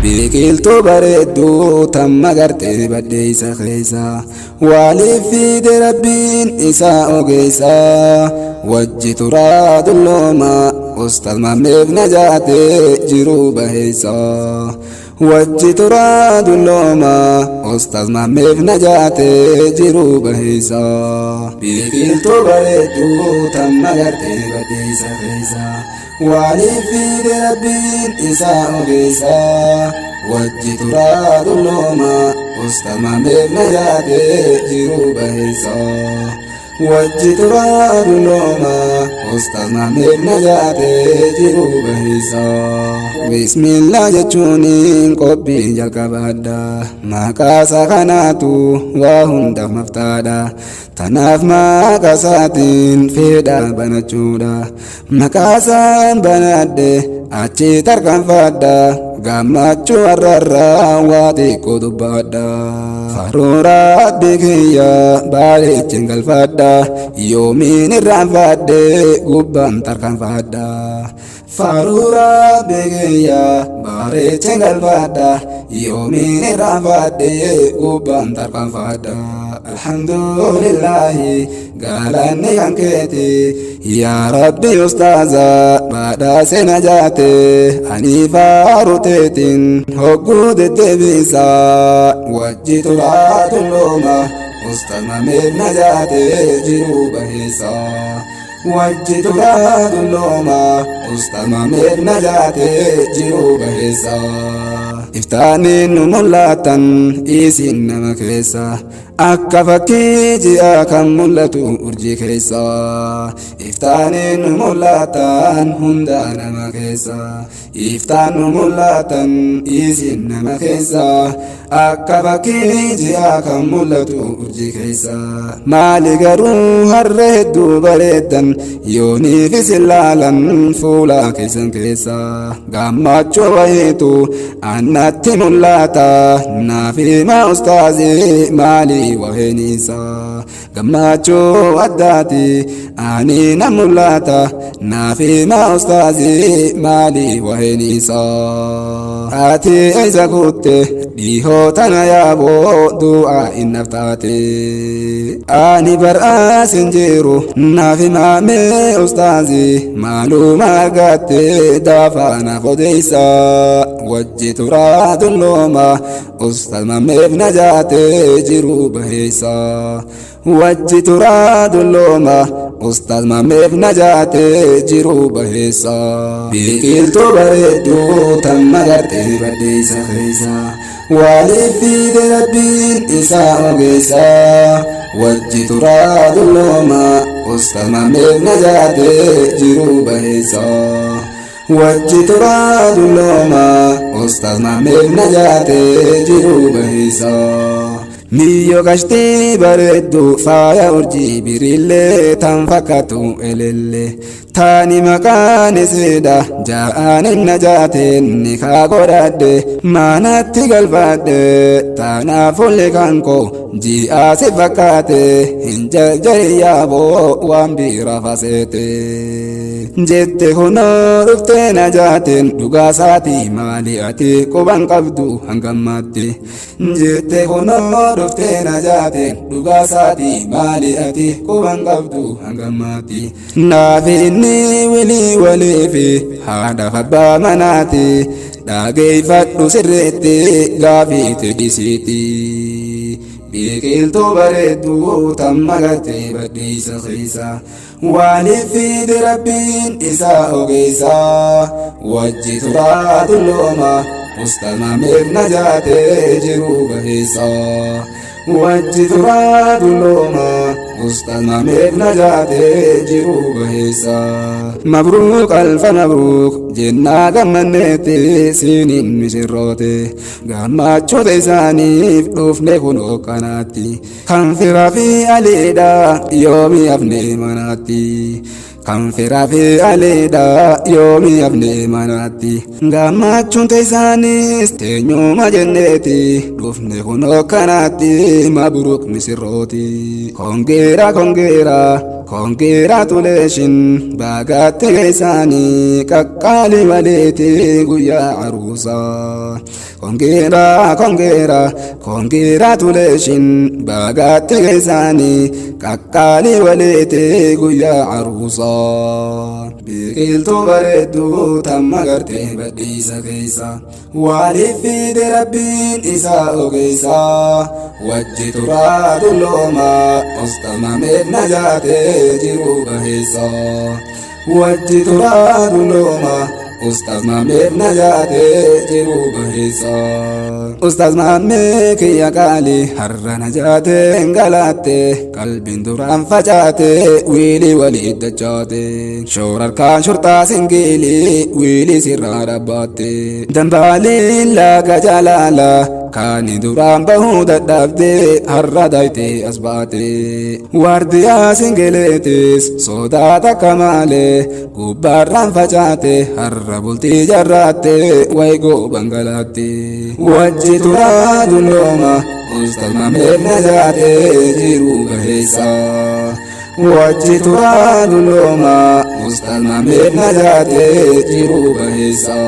biqiltuu bareedduu tamma gartee baddeessa keessa waliif fiide rabbiin isaa ogeessa wajji turaa dullooma ustaz Maammeef Najaatee jiruu baheessa wajji turaa dullooma ustaz Maammeef Najaatee jiruu baheessa biqiltuu bareedduu tamma gartee baddeessa keessa waliif fiide rabbiin isaa ogeessa wajji turaa dullooma ustaz Maammeef Najaatee jiruu baheessa wajji turaa dullooma ustaz Maammeef Najaatee jiruu baheessa. Bismillah jechuuniin qophii jalqabadha maqaa isaa kanaatu waa hundaaf maftaadha tanaaf maqaa isaatiin fedha banachuudha maqaa isaan banadhe achi tarkaanfadha gammachuu har'arraa waa xiqqoo dubbadha faaruu rabbii kiyya bareechin galfadha yoomiin irraanfadhe gubbaan tarkaanfadha faaruu rabbii kiyya bareechin galfadha yoomiin irraanfadhe gubbaan tarkaanfadha alhamdulillahi galanni kan keeti yaa rabbi ustaaza badhaase Najaatee ani faaruu teetiin hogguu deddeebisa wajji turaa dullooma ustaz Maammeef Najaatee jiruu baheessa wajji turaa dullooma ustaz Maammeef Najaatee jiruu baheessa. Iftaaniin nu mul'atan isin nama keessa akka fakkii ji'a kan mul'atu urjii keessa iftaaniin nu mul'atan hunda nama keessa iftaan nu mul'atan isin nama keessa akka fakkii ji'a kan mul'atu urjii keessa maali garuu har'a hedduu bareeddan yooniif isin laalan fuula keessan keessa gammachuu wayiitu annatti mul'ata naaf hima ustaazii maali wahenisa gammachuu addaati ani na mul'ata naaf hima ustaazii maali wahenisa ati eessa kutte dhihoo tana yaaboo du'aa innaaf taate ani bar'aas hin jiru naaf himaamee ustaazii maaluma argatte daafaa naaf odeessa wajji turaa dullooma ustaz Maammeef Najaatee jiruu baheessa wajji turaa dullooma ustaz Maammeef Najaatee jiruu baheessa biqiltuu bareedduu tamma gartee baddeessa keessa waliif fiide rabbiin isaa ogeessa wajji turaa dullooma ustaz Maammeef Najaatee jiruu baheessa wajji turaa dullooma ustaz Maammeef Najaatee jiruu baheessa. Miyyo kashtii bareedduu faaya urjii birillee tan fakkaatu elelle taani maqaan isiidha ja'aanin Najaateen ni kaa godhadhe manatti galfadhe taanaaf olli kan koo ji'aa si fakkaate hin jarjari yaaboo waan biraa faseete jette kunoo dhuftee Najaateen dhugaa isaatii maali ati quban qabdu hangammaatti jette kunoo dhuftee Najaateen dhugaa isaatii maali ati quban qabdu hangammaatti naaf inni wilii waliifi haadha abbaa manaati dhageeffadhu sirriitti gaafii teessisiiti biqiltuu bareedduu tamma gartee baddeessa keessa waliif fiide rabbiin isaa ogeessa wajji turaa dullooma ustaz Maammeef Najaatee jiruu baheessa wajji turaa dullooma ustaz Maammeef Najaatee jiruu baheessa. Mabruuk alfa mabruuk jennaa gammanneetti siiniin misirroote gammachoota isaaniif dhufne kunoo kanaatti kan firaa fi aliidha yoomii hafne manaatti kan firaa fi aleedha yoomi hafne manaatti gammachuun teessaanis teenyuma jenneeti dhufne kunoo kanaatti mabruuk misirrooti kongeera kongeera kongeera tuleeshin baagaatti geessaanii qaqqaali maleeti guyyaa aruusaa kongeera kongeera kongeera tuleeshin baagaatti geessaanii qaqqaali maleeti guyyaa aruusaa biqiltuu bareedduu tamma gartee badhiisa keessa waaliif fide rabbiin isaa ogeessa wajji turaa dullooma ostamameef najaatee jiru baheessa wajji turaa dullooma Ustaz Maammeef najaatee jiru baheessa Ustaz Maammee kiyya qaali har'a najaatee galaatte qalbiin duraan facaate wiilii walii dachaate shoorarkaan shortaa singiilii wiilii sirraa dhabbaatte dambaaliin laga jalaala kaani duraan bahuu dadhabde har'a daayitee as baate waardiyaa singeleetis sodaata akka malee gubbaarraan facaate har'a bultii jarraatte waygoo bangalaatte wajji turaa dullooma Ustaz Maammeef najaatee jiru baheessa wajji turaa dullooma Ustaz Maammeef najaatee jiru baheessa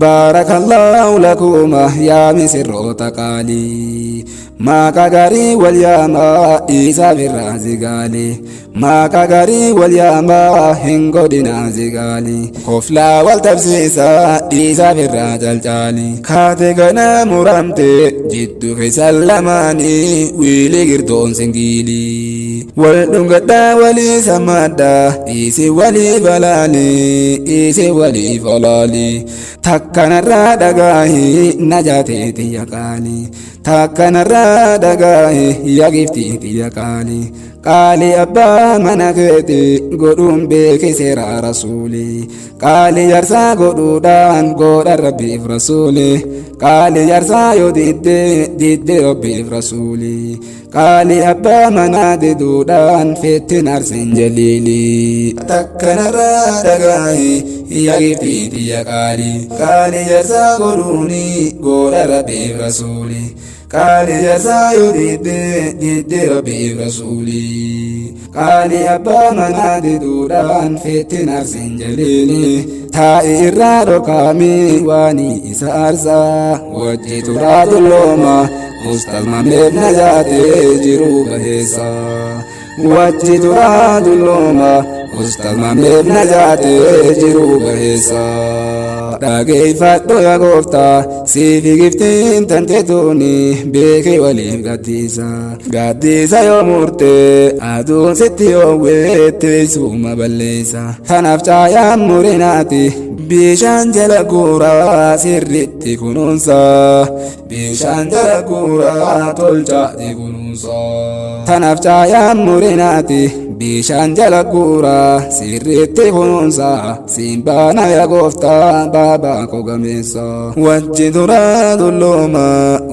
Barakallahu lakuma yaa misirroota qaalii maqaa gaarii wal yaamaa isaa birraa zigaalii maqaa gaarii wal yaamaa hin godhinaa zigaalii koflaa wal tabsiisaa isaa birraa calcaalii kaate gana muramte jiddu keessan lamaanii wiilii girdoon singiilii wal dhungadhaa walii sammadhaa isi walii balaalii isi walii falaalii takkanarraa dhagaahi najaatee tiyya qaalii takkanarraa dhagaahi yagiftii tiyya qaalii qaalii abbaa mana keeti godhuun beeke seera rasuulii qaalii jarsaa godhuudhaan godha rabbiif rasuulii qaalii jarsaa yoo didde rabbiif rasuulii qaalii abbaa manaa diduudhaan fettin arsin jaliilii takkanarraa dhagaahi yagiftii tiyya qaalii qaalii jarsaa godhuuni godha rabbiif rasuulii qaalii jarsaa yoo didde rabbiif rasuulii qaalii abbaa manaa diduudhaan fettin arsin jaliilii taa'i irraa dhokaamii waanii isa aarsaa wajji turaa dullooma Ustaz Maammeef najaatee jiru baheessa wajji turaa dullooma Ustaz Maammeef najaatee jiru baheessa dhageeffadhu yaa gooftaa siifi giftiin tante tuuni beekee waliif gaddisa yoo murte aduun sitti yoo weette isuma balleessa kanaaf caayaan murinaati bishaan jala guuraa sirritti kunuunsa bishaan jala guuraa tolchaati kunuunsa kanaaf caayaan murinaati bishaan jala guuraa sirritti kunuunsa simbaana yaa gooftaa baabaa koo gameessa wajji turaa dullooma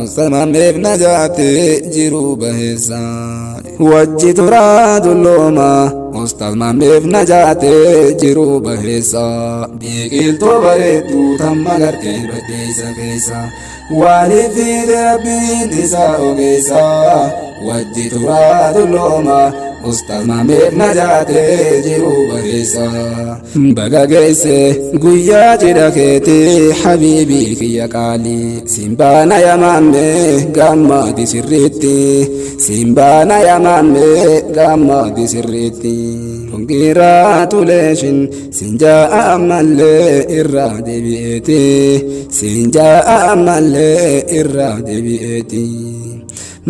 Ustaz Maammeef najaatee jiru baheessa wajji turaa dullooma Ustaz Maammeef najaatee jiru baheessa biqiltuu bareedduu tamma gartee badhiisa keessa waaliif fide rabbiin isaa ogeessa wajji turaa dullooma Ustaz Maammeef najaatee jiru baheessa baga geesse guyyaa cidha keetii habiibii kiyya qaalii simbaana yaa Maammee gammaadi sirriitti simbaana yaa Maammee gammaadi sirriitti kongiraa tuleeshin sinjaa'a ammallee irraa deebi'eeti sinjaa'a ammallee irraa deebi'eeti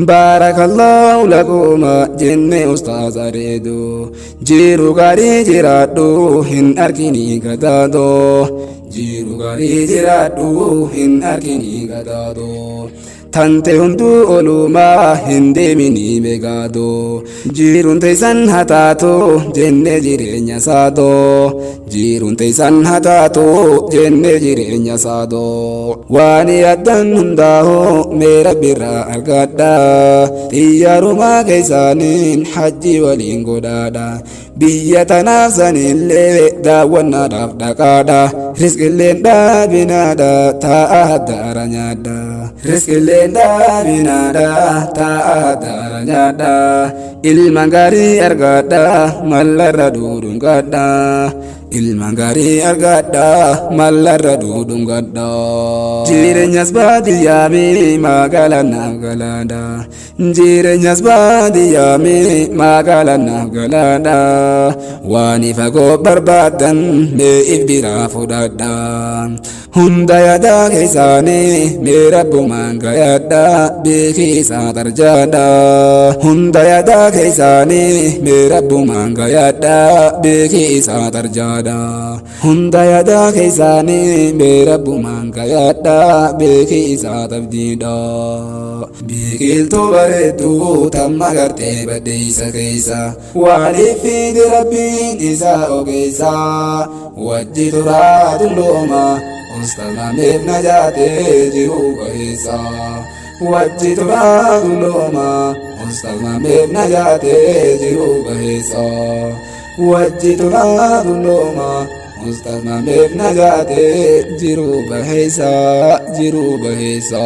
Barakallahu lakuma jenne Ustaz areedu jiru gaarii jiraadhu hin arkini gadaado jiru gaarii jiraadhu hin arkini gadaado tante hunduu olumaa hin deemini beekaado jiruun teessan hataatu jenne jireenya saado jiruun teessan hataatu jenne jireenya saado waan yaaddan hundaa'u mee rabbirraa argadha xiyyaarumaa keessaaniin hajji waliin godhaadha biyya tanaaf sanillee daawwannaadhaaf dhaqaadha riskilleen dhaabinaadha taa'a haddaara nyaadha riskilleen dhaabinaadha taa'a haddaara nyaadha ilmaan gaarii argadha mallarra duudungadha ilmaan gaarii argadha mallarra duudungadha jireenyas baadiyyaa mi magaalaa naaf galaadha jireenyas baadiyyaa mi magaalaa naaf galaadha waan fagoo barbaadan mee if biraa fudhadha hunda yaada keessaanii mee rabbumaan gayadha beekisaa tarjaadha hunda yaada keessaanii mee rabbumaan gayadha beekisaa tarjaadha hunda yaada keessaanii mee rabbumaan gayadha beekisaa tabdiidha biqiltuu bareedduu tamma gartee baddeessa keessa waaliif fiide rabbiin isaa ogeessa wajji turaa dullooma ustamameef najaatee jiru baheessa wajji turaa dullooma ustamameef najaatee jiru baheessa wajji turaa dullooma ustamameef najaatee jiru baheessa jiru baheessa.